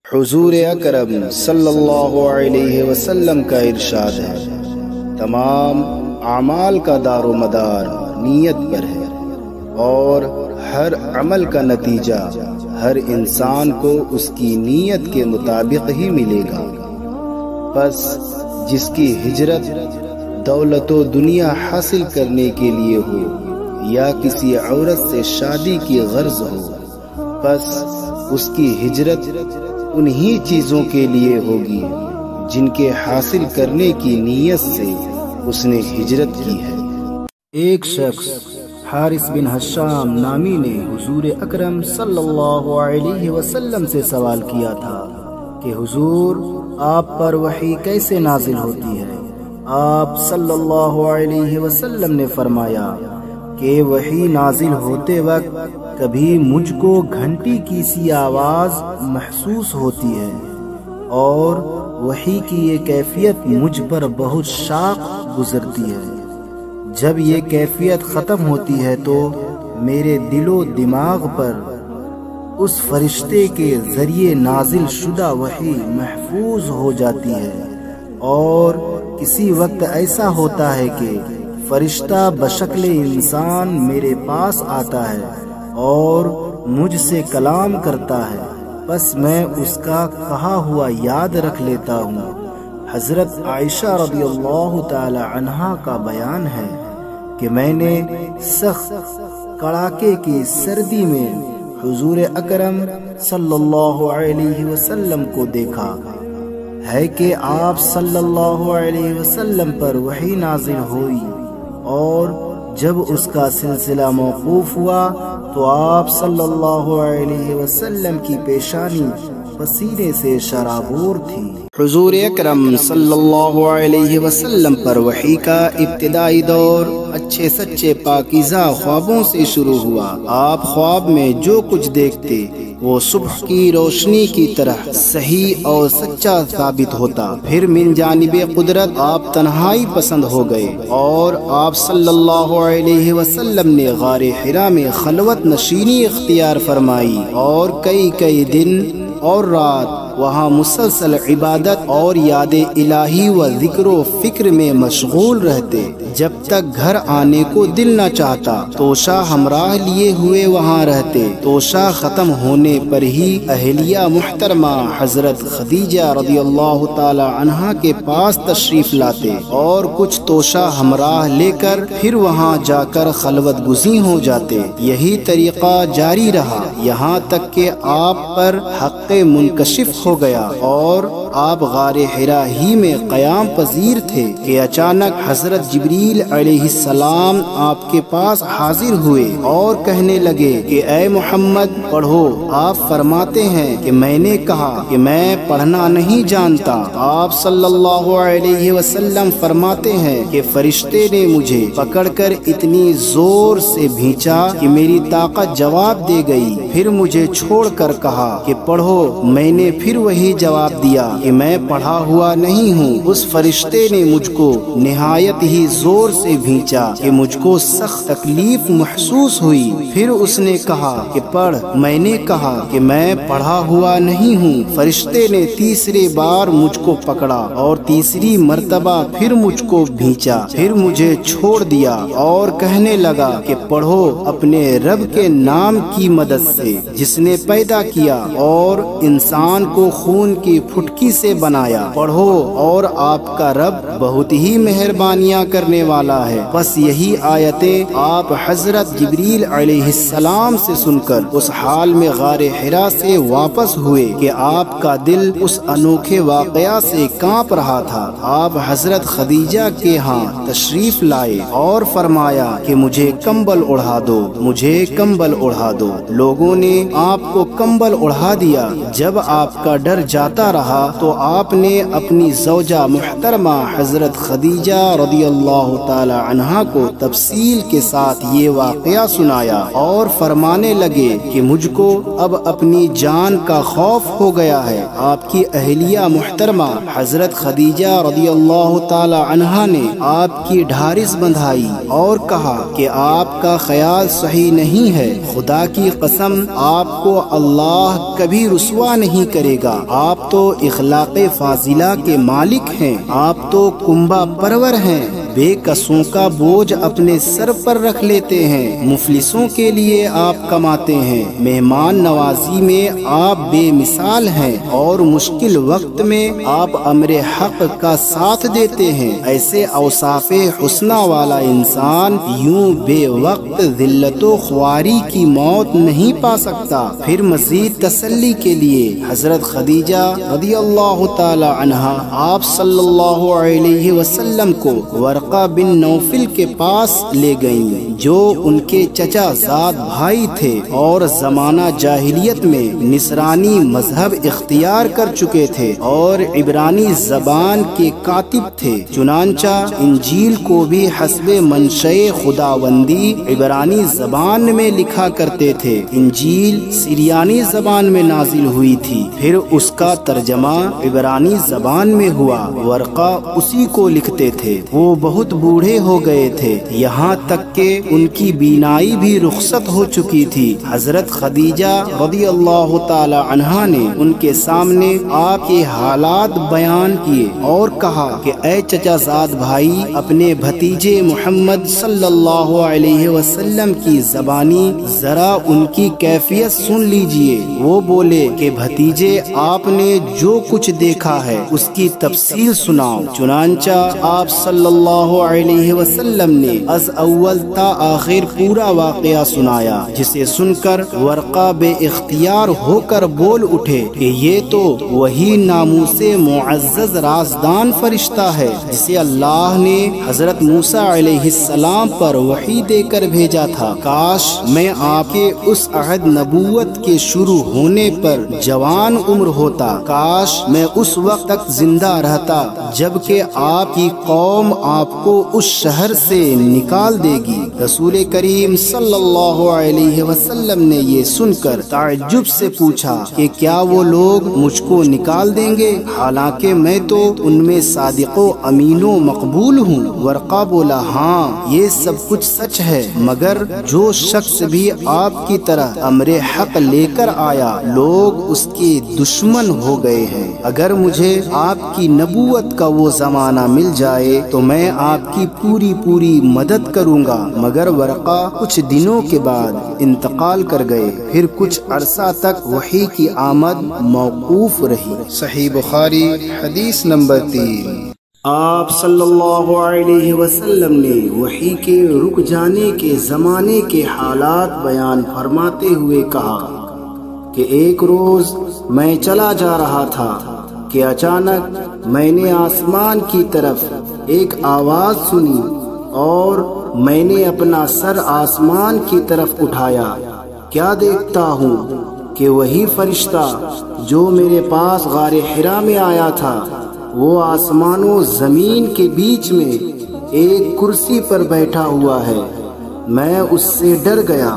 حضور اکرم صلی اللہ علیہ وسلم کا ارشاد ہے، تمام اعمال کا دار و مدار نیت پر ہے اور ہر عمل کا نتیجہ ہر انسان کو اس کی نیت کے مطابق ہی ملے گا۔ پس جس کی ہجرت دولت و دنیا حاصل کرنے کے لیے ہو یا کسی عورت سے شادی کی غرض ہو، پس اس کی ہجرت انہی چیزوں کے لیے ہوگی جن کے حاصل کرنے کی نیت سے اس نے ہجرت کی ہے۔ ایک شخص حارث بن حشام نامی نے حضور اکرم صلی اللہ علیہ وسلم سے سوال کیا تھا کہ حضور، آپ پر وحی کیسے نازل ہوتی ہے؟ آپ صلی اللہ علیہ وسلم نے فرمایا کہ وحی نازل ہوتے وقت کبھی مجھ کو گھنٹی کی سی آواز محسوس ہوتی ہے اور وحی کی یہ کیفیت مجھ پر بہت شاق گزرتی ہے۔ جب یہ کیفیت ختم ہوتی ہے تو میرے دل و دماغ پر اس فرشتے کے ذریعے نازل شدہ وحی محفوظ ہو جاتی ہے، اور کسی وقت ایسا ہوتا ہے کہ فرشتہ بشکل انسان میرے پاس آتا ہے اور مجھ سے کلام کرتا ہے، بس میں اس کا کہا ہوا یاد رکھ لیتا ہوں۔ حضرت عائشہ رضی اللہ تعالی عنہا کا بیان ہے کہ میں نے سخت کڑاکے کی سردی میں حضور اکرم صلی اللہ علیہ وسلم کو دیکھا ہے کہ آپ صلی اللہ علیہ وسلم پر وحی نازل ہوئی، اور جب اس کا سلسلہ موقوف ہوا تو آپ صلی اللہ علیہ وسلم کی پیشانی پسینے سے شرابور تھی۔ حضور اکرم صلی اللہ علیہ وسلم پر وحی کا ابتدائی دور اچھے سچے پاکیزہ خوابوں سے شروع ہوا۔ آپ خواب میں جو کچھ دیکھتے وہ صبح کی روشنی کی طرح صحیح اور سچا ثابت ہوتا۔ پھر من جانب قدرت آپ تنہائی پسند ہو گئے اور آپ صلی اللہ علیہ وسلم نے غار حرا میں خلوت نشینی اختیار فرمائی اور کئی دن اور رات وہاں مسلسل عبادت اور یاد الہی و ذکر و فکر میں مشغول رہتے، جب تک گھر آنے کو دل نہ چاہتا۔ توشہ ہمراہ لیے ہوئے وہاں رہتے۔ توشہ ختم ہونے پر ہی اہلیہ محترمہ حضرت خدیجہ رضی اللہ تعالی عنہا کے پاس تشریف لاتے اور کچھ توشہ ہمراہ لے کر پھر وہاں جا کر خلوت گزیں ہو جاتے۔ یہی طریقہ جاری رہا یہاں تک کہ آپ پر حق منکشف ہو گیا اور آپ غار حرا ہی میں قیام پذیر تھے کہ اچانک حضرت جبریل علیہ السلام آپ کے پاس حاضر ہوئے اور کہنے لگے کہ اے محمد پڑھو۔ آپ فرماتے ہیں کہ میں نے کہا کہ میں پڑھنا نہیں جانتا۔ آپ صلی اللہ علیہ وسلم فرماتے ہیں کہ فرشتے نے مجھے پکڑ کر اتنی زور سے بھینچا کہ میری طاقت جواب دے گئی، پھر مجھے چھوڑ کر کہا کہ پڑھو۔ میں نے پھر وہی جواب دیا کہ میں پڑھا ہوا نہیں ہوں۔ اس فرشتے نے مجھ کو نہایت ہی زور سے بھینچا کہ مجھ کو سخت تکلیف محسوس ہوئی۔ پھر اس نے کہا کہ پڑھ۔ میں نے کہا کہ میں پڑھا ہوا نہیں ہوں۔ فرشتے نے تیسرے بار مجھ کو پکڑا اور تیسری مرتبہ پھر مجھ کو بھینچا، پھر مجھے چھوڑ دیا اور کہنے لگا کہ پڑھو اپنے رب کے نام کی مدد سے جس نے پیدا کیا اور انسان کو خون کی پھٹکی سے بنایا۔ پڑھو اور آپ کا رب بہت ہی مہربانیاں کرنے والا ہے۔ بس یہی آیتیں آپ حضرت جبریل علیہ السلام سے سن کر اس حال میں غار حرا سے واپس ہوئے کہ آپ کا دل اس انوکھے واقعہ سے کانپ رہا تھا۔ آپ حضرت خدیجہ کے ہاں تشریف لائے اور فرمایا کہ مجھے کمبل اڑھا دو، مجھے کمبل اڑھا دو۔ لوگوں نے آپ کو کمبل اڑھا دیا۔ جب آپ کا ڈر جاتا رہا تو تو آپ نے اپنی زوجہ محترمہ حضرت خدیجہ رضی اللہ تعالی عنہا کو تفصیل کے ساتھ یہ واقعہ سنایا اور فرمانے لگے کہ مجھ کو اب اپنی جان کا خوف ہو گیا ہے۔ آپ کی اہلیہ محترمہ حضرت خدیجہ رضی اللہ تعالی عنہا نے آپ کی ڈھارس بندھائی اور کہا کہ آپ کا خیال صحیح نہیں ہے، خدا کی قسم آپ کو اللہ کبھی رسوا نہیں کرے گا، آپ تو اخلاق فاضلہ کے مالک ہیں، آپ تو کنبہ پرور ہیں، بے کسوں کا بوجھ اپنے سر پر رکھ لیتے ہیں، مفلسوں کے لیے آپ کماتے ہیں، مہمان نوازی میں آپ بے مثال ہیں اور مشکل وقت میں آپ امر حق کا ساتھ دیتے ہیں۔ ایسے اوصاف حسنہ والا انسان یوں بے وقت ذلت و خواری کی موت نہیں پا سکتا۔ پھر مزید تسلی کے لیے حضرت خدیجہ رضی اللہ تعالی عنہا آپ صلی اللہ علیہ وسلم کو ورقہ بن نوفل کے پاس لے گئیں جو ان کے چچا زاد بھائی تھے اور زمانہ جاہلیت میں نصرانی مذہب اختیار کر چکے تھے اور عبرانی زبان کے کاتب تھے، چنانچہ انجیل کو بھی حسب منشأ خداوندی عبرانی زبان میں لکھا کرتے تھے۔ انجیل سریانی زبان میں نازل ہوئی تھی، پھر اس کا ترجمہ عبرانی زبان میں ہوا، ورقہ اسی کو لکھتے تھے۔ وہ بہت بوڑھے ہو گئے تھے، یہاں تک کہ ان کی بینائی بھی رخصت ہو چکی تھی۔ حضرت خدیجہ رضی اللہ تعالی عنہا نے ان کے سامنے آپ کے حالات بیان کیے اور کہا کہ اے چچا زاد بھائی، اپنے بھتیجے محمد صلی اللہ علیہ وسلم کی زبانی ذرا ان کی کیفیت سن لیجئے۔ وہ بولے کہ بھتیجے، آپ نے جو کچھ دیکھا ہے اس کی تفصیل سناؤ۔ چنانچہ آپ صلی اللہ علیہ وسلم نے از اول تا آخر پورا واقعہ سنایا، جسے سن کر ورقہ بے اختیار ہو کر بول اٹھے کہ یہ تو وہی ناموس معزز رازدان فرشتہ ہے جسے اللہ نے حضرت موسیٰ علیہ السلام پر وحی دے کر بھیجا تھا۔ کاش میں آپ کے اس عہد نبوت کے شروع ہونے پر جوان عمر ہوتا، کاش میں اس وقت تک زندہ رہتا جبکہ آپ کی قوم آپ کو اس شہر سے نکال دے گی۔ رسول کریم صلی اللہ علیہ وسلم نے یہ سن کر تعجب سے پوچھا کہ کیا وہ لوگ مجھ کو نکال دیں گے، حالانکہ میں تو ان میں صادق و امین و مقبول ہوں۔ ورقہ بولا، ہاں یہ سب کچھ سچ ہے، مگر جو شخص بھی آپ کی طرح امر حق لے کر آیا لوگ اس کے دشمن ہو گئے ہیں۔ اگر مجھے آپ کی نبوت کا وہ زمانہ مل جائے تو میں آپ کی پوری مدد کروں گا، مگر ورقہ کچھ دنوں کے بعد انتقال کر گئے۔ پھر کچھ عرصہ تک وحی کی آمد موقوف رہی۔ صحیح بخاری حدیث نمبر 3۔ آپ صلی اللہ علیہ وسلم نے وحی کے رک جانے کے زمانے کے حالات بیان فرماتے ہوئے کہا کہ ایک روز میں چلا جا رہا تھا کہ اچانک میں نے آسمان کی طرف ایک آواز سنی اور میں نے اپنا سر آسمان کی طرف اٹھایا۔ کیا دیکھتا ہوں کہ وہی فرشتہ جو میرے پاس غار حرا میں آیا تھا وہ آسمان و زمین کے بیچ میں ایک کرسی پر بیٹھا ہوا ہے۔ میں اس سے ڈر گیا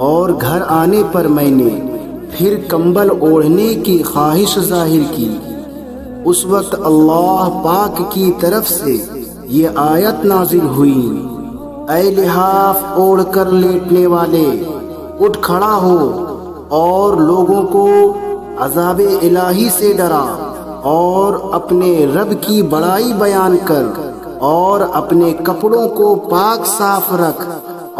اور گھر آنے پر میں نے پھر کمبل اوڑھنے کی خواہش ظاہر کی۔ اس وقت اللہ پاک کی طرف سے یہ آیت نازل ہوئی، اے لحاف اوڑھ کر لیٹنے والے، اٹھ کھڑا ہو اور لوگوں کو عذاب الہی سے ڈرا اور اپنے رب کی بڑائی بیان کر اور اپنے کپڑوں کو پاک صاف رکھ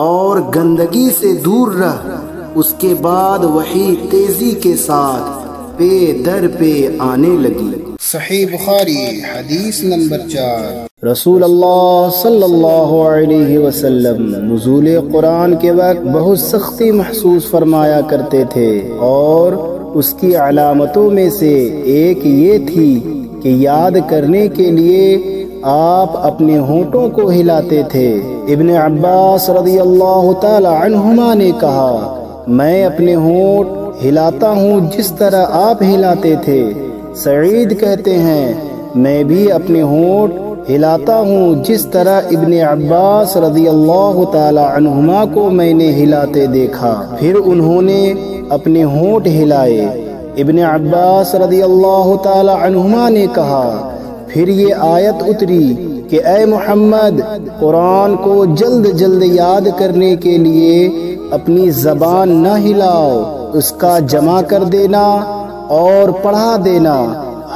اور گندگی سے دور رہ۔ اس کے بعد وحی تیزی کے ساتھ پے در پہ آنے لگی۔ صحیح بخاری حدیث نمبر 4۔ رسول اللہ صلی اللہ علیہ وسلم نزول قرآن کے وقت بہت سختی محسوس فرمایا کرتے تھے اور اس کی علامتوں میں سے ایک یہ تھی کہ یاد کرنے کے لیے آپ اپنے ہونٹوں کو ہلاتے تھے۔ ابن عباس رضی اللہ تعالی عنہما نے کہا، میں اپنے ہونٹ ہلاتا ہوں جس طرح آپ ہلاتے تھے، سعید کہتے ہیں میں بھی اپنے ہونٹ ہلاتا ہوں جس طرح ابن عباس رضی اللہ تعالی عنہما کو میں نے ہلاتے دیکھا، پھر انہوں نے اپنے ہونٹ ہلائے۔ ابن عباس رضی اللہ تعالی عنہما نے کہا پھر یہ آیت اتری کہ اے محمد قرآن کو جلد جلد یاد کرنے کے لیے اپنی زبان نہ ہلاؤ، اس کا جمع کر دینا اور پڑھا دینا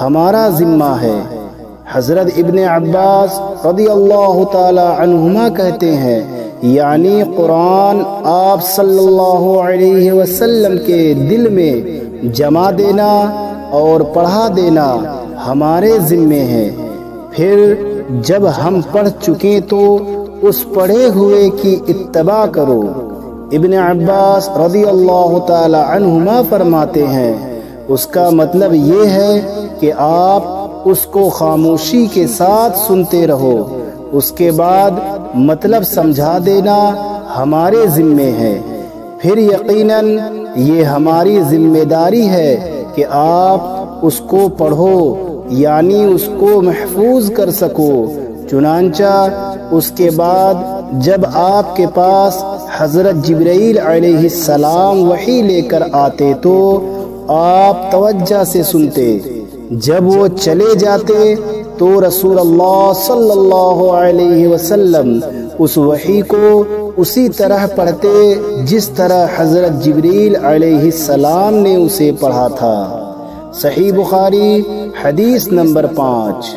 ہمارا ذمہ ہے۔ حضرت ابن عباس رضی اللہ تعالی عنہما کہتے ہیں یعنی قرآن آپ صلی اللہ علیہ وسلم کے دل میں جمع دینا اور پڑھا دینا ہمارے ذمے ہے، پھر جب ہم پڑھ چکیں تو اس پڑھے ہوئے کی اتباع کرو۔ ابن عباس رضی اللہ تعالی عنہما فرماتے ہیں اس کا مطلب یہ ہے کہ آپ اس کو خاموشی کے ساتھ سنتے رہو، اس کے بعد مطلب سمجھا دینا ہمارے ذمے ہے، پھر یقیناً یہ ہماری ذمہ داری ہے کہ آپ اس کو پڑھو یعنی اس کو محفوظ کر سکو۔ چنانچہ اس کے بعد جب آپ کے پاس حضرت جبرائیل علیہ السلام وحی لے کر آتے تو آپ توجہ سے سنتے، جب وہ چلے جاتے تو رسول اللہ صلی اللہ علیہ وسلم اس وحی کو اسی طرح پڑھتے جس طرح حضرت جبرائیل علیہ السلام نے اسے پڑھا تھا۔ صحیح بخاری حدیث نمبر 5۔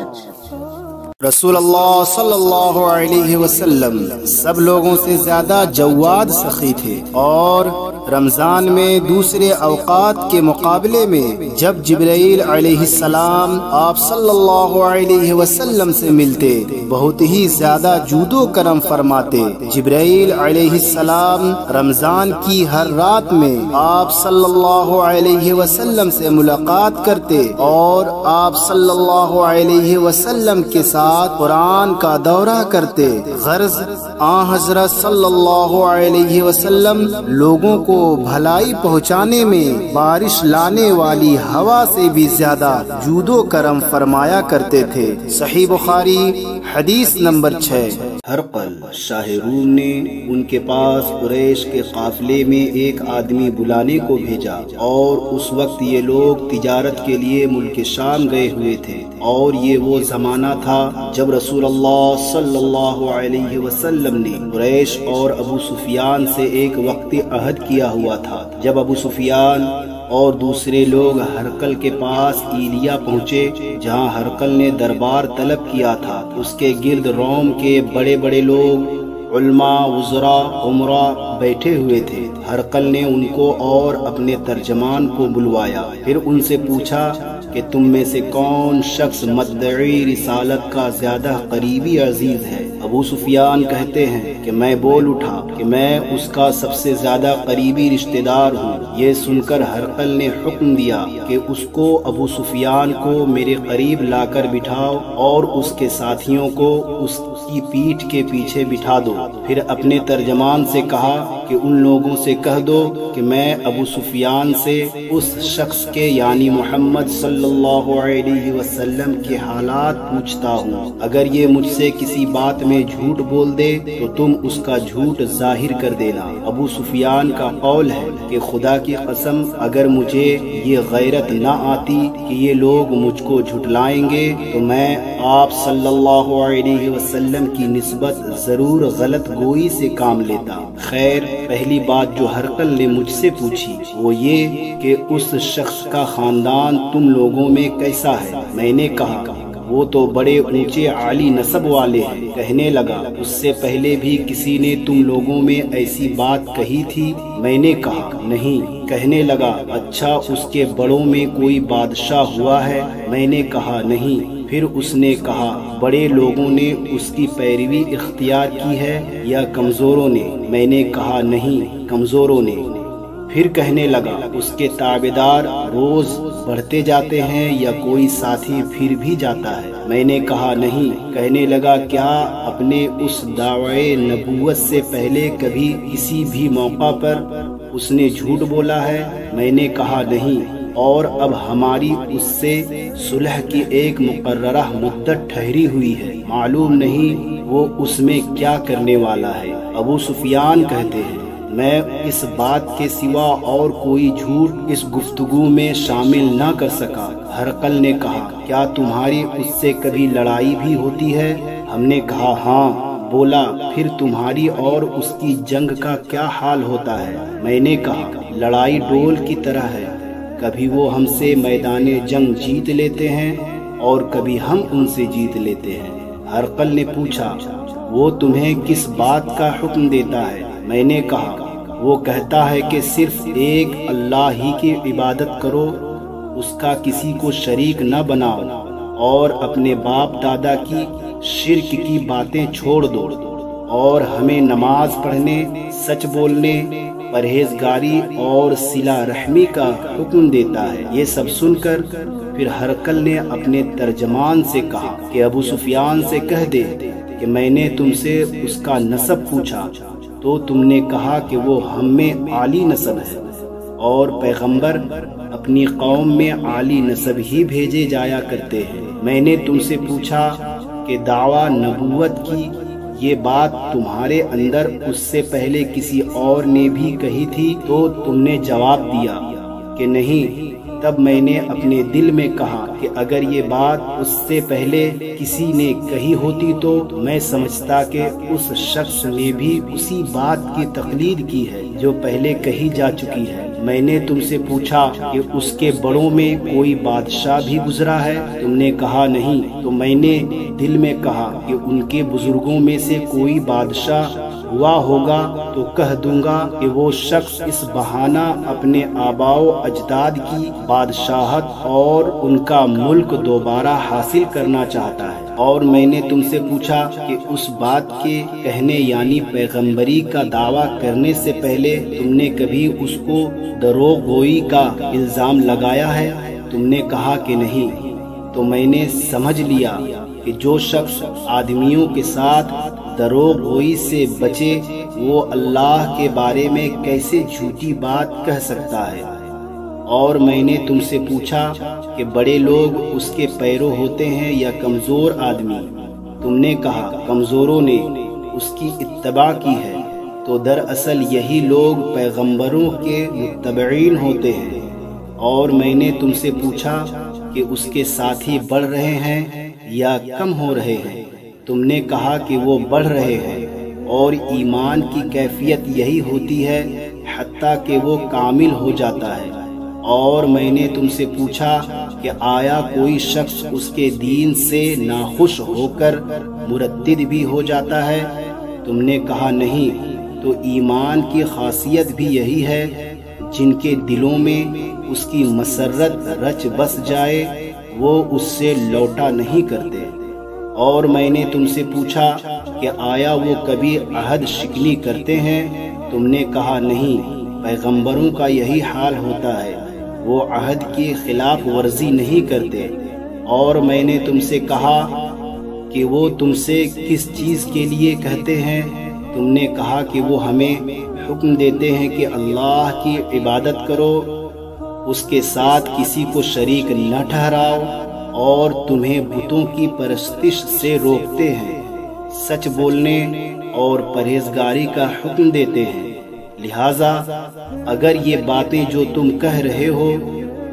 رسول اللہ صلی اللہ علیہ وسلم سب لوگوں سے زیادہ جواد سخی تھے، اور رمضان میں دوسرے اوقات کے مقابلے میں جب جبرائیل علیہ السلام آپ صلی اللہ علیہ وسلم سے ملتے بہت ہی زیادہ جود و کرم فرماتے۔ جبرائیل علیہ السلام رمضان کی ہر رات میں آپ صلی اللہ علیہ وسلم سے ملاقات کرتے اور آپ صلی اللہ علیہ وسلم کے ساتھ قرآن کا دورہ کرتے۔ غرض حضرت صلی اللہ علیہ وسلم لوگوں کو بھلائی پہنچانے میں بارش لانے والی ہوا سے بھی زیادہ جود و کرم فرمایا کرتے تھے۔ صحیح بخاری حدیث نمبر 6۔ ہرقل شاہ روم نے ان کے پاس قریش کے قافلے میں ایک آدمی بلانے کو بھیجا، اور اس وقت یہ لوگ تجارت کے لیے ملک شام گئے ہوئے تھے، اور یہ وہ زمانہ تھا جب رسول اللہ صلی اللہ علیہ وسلم نے قریش اور ابو سفیان سے ایک وقتی عہد کیا ہوا تھا۔ جب ابو سفیان اور دوسرے لوگ ہرقل کے پاس ایلیا پہنچے جہاں ہرقل نے دربار طلب کیا تھا، اس کے گرد روم کے بڑے بڑے لوگ علماء، وزراء، عمراء بیٹھے ہوئے تھے۔ ہرقل نے ان کو اور اپنے ترجمان کو بلوایا، پھر ان سے پوچھا کہ تم میں سے کون شخص مدعی رسالت کا زیادہ قریبی عزیز ہے؟ ابو سفیان کہتے ہیں کہ میں بول اٹھا کہ میں اس کا سب سے زیادہ قریبی رشتہ دار ہوں۔ یہ سن کر ہرقل نے حکم دیا کہ اس کو ابو سفیان کو میرے قریب لا کر بٹھاؤ اور اس کے ساتھیوں کو اس کی پیٹھ کے پیچھے بٹھا دو۔ پھر اپنے ترجمان سے کہا کہ ان لوگوں سے کہہ دو کہ میں ابو سفیان سے اس شخص کے یعنی محمد صلی اللہ علیہ وسلم کے حالات پوچھتا ہوں، اگر یہ مجھ سے کسی بات میں جھوٹ بول دے تو تم اس کا جھوٹ ظاہر کر دینا۔ ابو سفیان کا قول ہے کہ خدا کی قسم اگر مجھے یہ غیرت نہ آتی کہ یہ لوگ مجھ کو جھٹلائیں گے تو میں آپ صلی اللہ علیہ وسلم کی نسبت ضرور غلط گوئی سے کام لیتا۔ خیر، پہلی بات جو ہرقل نے مجھ سے پوچھی وہ یہ کہ اس شخص کا خاندان تم لوگوں میں کیسا ہے؟ میں نے کہا وہ تو بڑے اونچے عالی نسب والے ہیں۔ کہنے لگا اس سے پہلے بھی کسی نے تم لوگوں میں ایسی بات کہی تھی؟ میں نے کہا نہیں۔ کہنے لگا اچھا اس کے بڑوں میں کوئی بادشاہ ہوا ہے؟ میں نے کہا نہیں۔ پھر اس نے کہا بڑے لوگوں نے اس کی پیروی اختیار کی ہے یا کمزوروں نے؟ میں نے کہا نہیں، کمزوروں نے۔ پھر کہنے لگا اس کے تابعدار روز بڑھتے جاتے ہیں یا کوئی ساتھی پھر بھی جاتا ہے؟ میں نے کہا نہیں۔ کہنے لگا کیا اپنے اس دعوی نبوت سے پہلے کبھی کسی بھی موقع پر اس نے جھوٹ بولا ہے؟ میں نے کہا نہیں۔ اور اب ہماری اس سے صلح کی ایک مقررہ مدت ٹھہری ہوئی ہے، معلوم نہیں وہ اس میں کیا کرنے والا ہے۔ ابو سفیان کہتے ہیں میں اس بات کے سوا اور کوئی جھوٹ اس گفتگو میں شامل نہ کر سکا۔ ہرقل نے کہا کیا تمہاری اس سے کبھی لڑائی بھی ہوتی ہے؟ ہم نے کہا ہاں۔ بولا پھر تمہاری اور اس کی جنگ کا کیا حال ہوتا ہے؟ میں نے کہا لڑائی ڈول کی طرح ہے، کبھی وہ ہم سے میدان جنگ جیت لیتے ہیں اور کبھی ہم ان سے جیت لیتے ہیں۔ ہرقل نے پوچھا وہ تمہیں کس بات کا حکم دیتا ہے؟ میں نے کہا وہ کہتا ہے کہ صرف ایک اللہ ہی کی عبادت کرو، اس کا کسی کو شریک نہ بناؤ اور اپنے باپ دادا کی شرک کی باتیں چھوڑ دو، اور ہمیں نماز پڑھنے، سچ بولنے، پرہیزگاری اور صلہ رحمی کا حکم دیتا ہے۔ یہ سب سن کر پھر ہرقل نے اپنے ترجمان سے کہا کہ ابو سفیان سے کہہ دے کہ میں نے تم سے اس کا نسب پوچھا تو تم نے کہا کہ وہ ہم میں عالی نسب ہے، اور پیغمبر اپنی قوم میں عالی نسب ہی بھیجے جایا کرتے ہیں۔ میں نے تم سے پوچھا کہ دعویٰ نبوت کی یہ بات تمہارے اندر اس سے پہلے کسی اور نے بھی کہی تھی تو تم نے جواب دیا کہ نہیں۔ تب میں نے اپنے دل میں کہا کہ اگر یہ بات اس سے پہلے کسی نے کہی ہوتی تو میں سمجھتا کہ اس شخص نے بھی اسی بات کی تقلید کی ہے جو پہلے کہی جا چکی ہے۔ میں نے تم سے پوچھا کہ اس کے بڑوں میں کوئی بادشاہ بھی گزرا ہے؟ تم نے کہا نہیں۔ تو میں نے دل میں کہا کہ ان کے بزرگوں میں سے کوئی بادشاہ ہوا ہوگا تو کہہ دوں گا کہ وہ شخص اس بہانہ اپنے آباء و اجداد کی بادشاہت اور ان کا ملک دوبارہ حاصل کرنا چاہتا ہے۔ اور میں نے تم سے پوچھا کہ اس بات کے کہنے یعنی پیغمبری کا دعویٰ کرنے سے پہلے تم نے کبھی اس کو دروغ گوئی کا الزام لگایا ہے؟ تم نے کہا کہ نہیں۔ تو میں نے سمجھ لیا کہ جو شخص آدمیوں کے ساتھ دروغ گوئی سے بچے وہ اللہ کے بارے میں کیسے جھوٹی بات کہہ سکتا ہے۔ اور میں نے تم سے پوچھا کہ بڑے لوگ اس کے پیرو ہوتے ہیں یا کمزور آدمی؟ تم نے کہا کمزوروں نے اس کی اتباع کی ہے۔ تو دراصل یہی لوگ پیغمبروں کے متبعین ہوتے ہیں۔ اور میں نے تم سے پوچھا کہ اس کے ساتھی بڑھ رہے ہیں یا کم ہو رہے ہیں؟ تم نے کہا کہ وہ بڑھ رہے ہیں، اور ایمان کی کیفیت یہی ہوتی ہے حتیٰ کہ وہ کامل ہو جاتا ہے۔ اور میں نے تم سے پوچھا کہ آیا کوئی شخص اس کے دین سے ناخوش ہو کر مرتد بھی ہو جاتا ہے؟ تم نے کہا نہیں۔ تو ایمان کی خاصیت بھی یہی ہے جن کے دلوں میں اس کی مسرت رچ بس جائے وہ اس سے لوٹا نہیں کرتے۔ اور میں نے تم سے پوچھا کہ آیا وہ کبھی عہد شکنی کرتے ہیں؟ تم نے کہا نہیں۔ پیغمبروں کا یہی حال ہوتا ہے، وہ عہد کی خلاف ورزی نہیں کرتے۔ اور میں نے تم سے کہا کہ وہ تم سے کس چیز کے لیے کہتے ہیں؟ تم نے کہا کہ وہ ہمیں حکم دیتے ہیں کہ اللہ کی عبادت کرو، اس کے ساتھ کسی کو شریک نہ ٹھہراؤ، اور تمہیں بتوں کی پرستش سے روکتے ہیں، سچ بولنے اور پرہیزگاری کا حکم دیتے ہیں۔ لہٰذا اگر یہ باتیں جو تم کہہ رہے ہو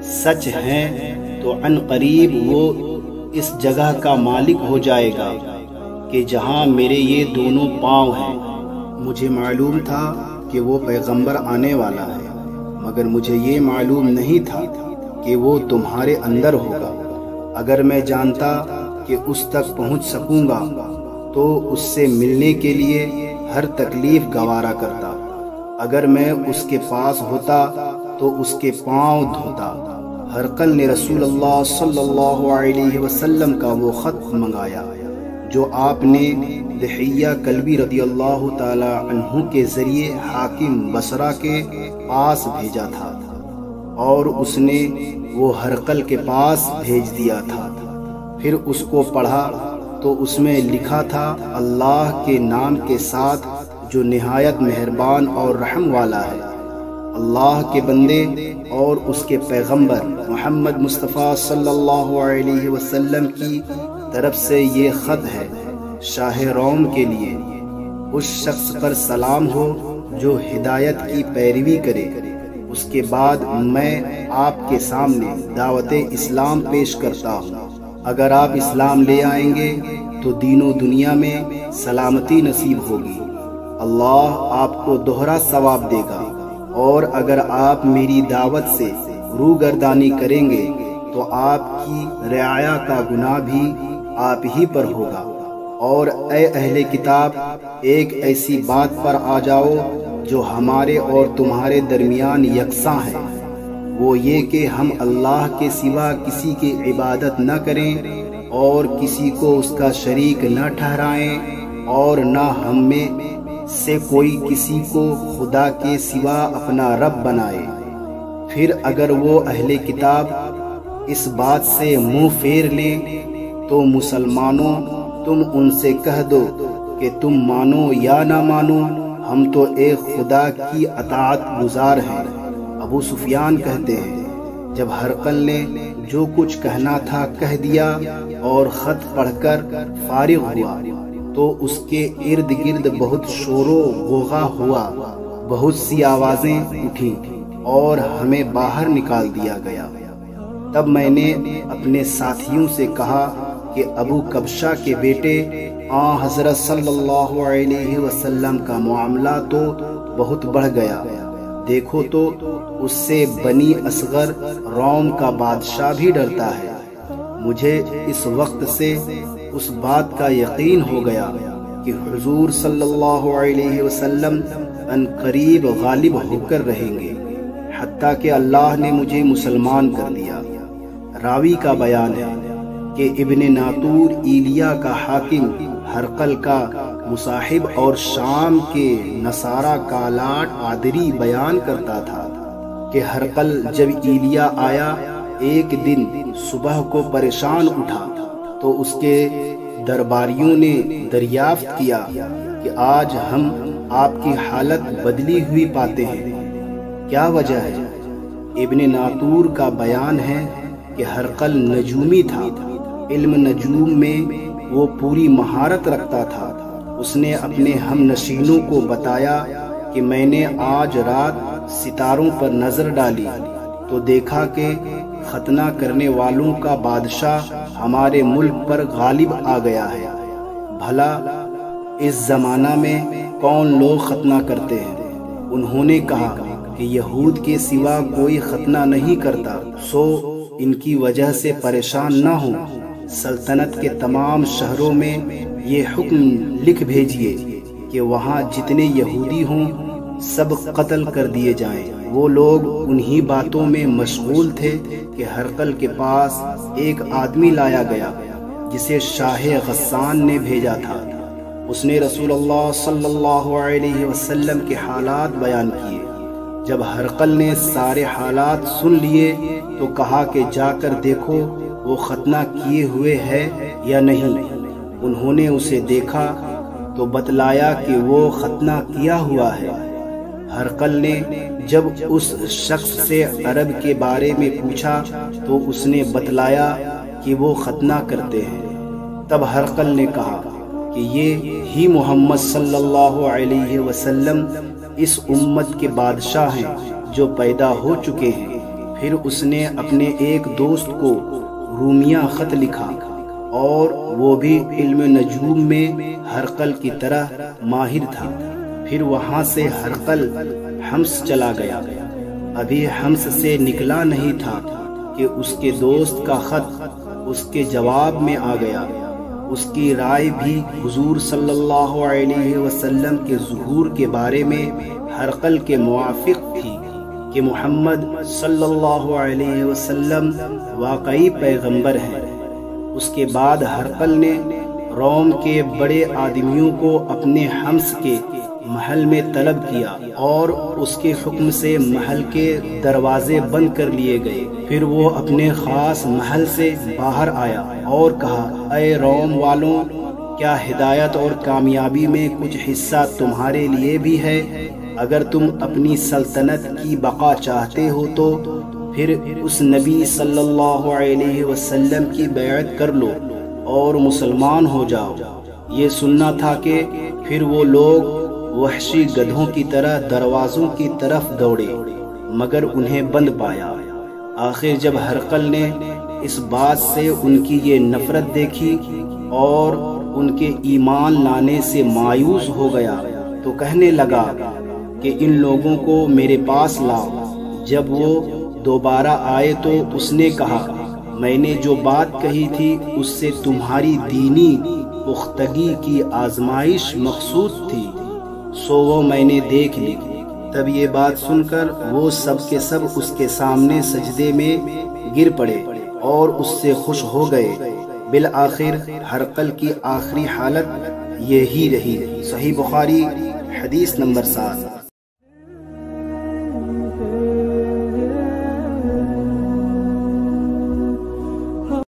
سچ ہیں تو عن قریب وہ اس جگہ کا مالک ہو جائے گا کہ جہاں میرے یہ دونوں پاؤں ہیں۔ مجھے معلوم تھا کہ وہ پیغمبر آنے والا ہے، مگر مجھے یہ معلوم نہیں تھا کہ وہ تمہارے اندر ہوگا۔ اگر میں جانتا کہ اس تک پہنچ سکوں گا تو اس سے ملنے کے لیے ہر تکلیف گوارا کرتا۔ اگر میں اس کے پاس ہوتا تو اس کے پاؤں دھوتا۔ ہرقل نے رسول اللہ صلی اللہ علیہ وسلم کا وہ خط منگایا جو آپ نے دحیہ کلبی رضی اللہ تعالی عنہ کے ذریعے حاکم بصرہ کے پاس بھیجا تھا، اور اس نے وہ ہرقل کے پاس بھیج دیا تھا۔ پھر اس کو پڑھا تو اس میں لکھا تھا اللہ کے نام کے ساتھ جو نہایت مہربان اور رحم والا ہے۔ اللہ کے بندے اور اس کے پیغمبر محمد مصطفیٰ صلی اللہ علیہ وسلم کی طرف سے یہ خط ہے شاہ روم کے لیے۔ اس شخص پر سلام ہو جو ہدایت کی پیروی کرے۔ اس کے بعد میں آپ کے سامنے دعوت اسلام پیش کرتا ہوں۔ اگر آپ اسلام لے آئیں گے تو دین و دنیا میں سلامتی نصیب ہوگی، اللہ آپ کو دوہرا ثواب دے گا، اور اگر آپ میری دعوت سے روگردانی کریں گے تو آپ کی رعایا کا گناہ بھی آپ ہی پر ہوگا۔ اور اے اہل کتاب، ایک ایسی بات پر آ جاؤ جو ہمارے اور تمہارے درمیان یکساں ہے، وہ یہ کہ ہم اللہ کے سوا کسی کی عبادت نہ کریں اور کسی کو اس کا شریک نہ ٹھہرائیں، اور نہ ہم میں سے کوئی کسی کو خدا کے سوا اپنا رب بنائے۔ پھر اگر وہ اہل کتاب اس بات سے منہ پھیر لیں تو مسلمانوں تم ان سے کہہ دو کہ تم مانو یا نہ مانو، ہم تو ایک خدا کی اطاعت گزار ہیں۔ ابو سفیان کہتے ہیں جب ہرقل نے جو کچھ کہنا تھا کہہ دیا اور خط پڑھ کر فارغ ہوا تو اس کے ارد گرد بہت شور و غوغا ہوا، بہت سی آوازیں اٹھیں اور ہمیں باہر نکال دیا گیا۔ تب میں نے اپنے ساتھیوں سے کہا کہ ابو کبشہ کے بیٹے حضرت صلی اللہ علیہ وسلم کا معاملہ تو بہت بڑھ گیا، دیکھو تو اس سے بنی اصغر روم کا بادشاہ بھی ڈرتا ہے۔ مجھے اس وقت سے اس بات کا یقین ہو گیا کہ حضور صلی اللہ علیہ وسلم ان قریب غالب ہو کر رہیں گے، حتیٰ کہ اللہ نے مجھے مسلمان کر دیا۔ راوی کا بیان ہے کہ ابن ناطور ایلیا کا حاکم ہرقل کا مصاحب اور شام کے نصارہ کالاٹ عادری بیان کرتا تھا کہ ہرقل جب ایلیا آیا ایک دن صبح کو پریشان اٹھا تو اس کے درباریوں نے دریافت کیا کہ آج ہم آپ کی حالت بدلی ہوئی پاتے ہیں، کیا وجہ ہے؟ ابن ناطور کا بیان ہے کہ ہرقل نجومی تھا، علم نجوم میں وہ پوری مہارت رکھتا تھا۔ اس نے اپنے ہم نشینوں کو بتایا کہ میں نے آج رات ستاروں پر نظر ڈالی تو دیکھا کہ ختنہ کرنے والوں کا بادشاہ ہمارے ملک پر غالب آ گیا ہے۔ بھلا اس زمانہ میں کون لوگ ختنہ کرتے ہیں؟ انہوں نے کہا کہ یہود کے سوا کوئی ختنہ نہیں کرتا، سو ان کی وجہ سے پریشان نہ ہوں۔ سلطنت کے تمام شہروں میں یہ حکم لکھ بھیجیے کہ وہاں جتنے یہودی ہوں سب قتل کر دیے جائیں۔ وہ لوگ انہی باتوں میں مشغول تھے کہ ہرقل کے پاس ایک آدمی لایا گیا جسے شاہ غسان نے بھیجا تھا۔ اس نے رسول اللہ صلی اللہ علیہ وسلم کے حالات بیان کیے۔ جب ہرقل نے سارے حالات سن لیے تو کہا کہ جا کر دیکھو وہ ختنہ کیے ہوئے ہے یا نہیں۔ انہوں نے اسے دیکھا تو بتلایا کہ وہ ختنہ کیا ہوا ہے۔ ہرقل نے جب اس شخص سے عرب کے بارے میں پوچھا تو اس نے بتلایا کہ وہ ختنہ کرتے ہیں۔ تب ہرقل نے کہا کہ یہ ہی محمد صلی اللہ علیہ وسلم اس امت کے بادشاہ ہیں جو پیدا ہو چکے ہیں۔ پھر اس نے اپنے ایک دوست کو رومیہ خط لکھا اور وہ بھی علم نجوم میں ہرقل کی طرح ماہر تھا۔ پھر وہاں سے ہرقل حمص چلا گیا۔ ابھی حمص سے نکلا نہیں تھا کہ اس کے دوست کا خط اس کے جواب میں آ گیا۔ اس کی رائے بھی حضور صلی اللہ علیہ وسلم کے ظہور کے بارے میں ہرقل کے موافق تھی کہ محمد صلی اللہ علیہ وسلم واقعی پیغمبر ہیں۔ اس کے بعد ہرقل نے روم کے بڑے آدمیوں کو اپنے حمص کے محل میں طلب کیا اور اس کے حکم سے محل کے دروازے بند کر لیے گئے۔ پھر وہ اپنے خاص محل سے باہر آیا اور کہا، اے روم والوں، کیا ہدایت اور کامیابی میں کچھ حصہ تمہارے لیے بھی ہے؟ اگر تم اپنی سلطنت کی بقا چاہتے ہو تو پھر اس نبی صلی اللہ علیہ وسلم کی بیعت کر لو اور مسلمان ہو جاؤ۔ یہ سننا تھا کہ پھر وہ لوگ وحشی گدھوں کی طرح دروازوں کی طرف دوڑے مگر انہیں بند پایا۔ آخر جب ہرقل نے اس بات سے ان کی یہ نفرت دیکھی اور ان کے ایمان لانے سے مایوس ہو گیا تو کہنے لگا کہ ان لوگوں کو میرے پاس لاؤ۔ جب وہ دوبارہ آئے تو اس نے کہا، میں نے جو بات کہی تھی اس سے تمہاری دینی پختگی کی آزمائش مقصود تھی، سو وہ میں نے دیکھ لی۔ تب یہ بات سن کر وہ سب کے سب اس کے سامنے سجدے میں گر پڑے اور اس سے خوش ہو گئے۔ بالآخر ہرقل کی آخری حالت یہی رہی۔ صحیح بخاری حدیث نمبر 7۔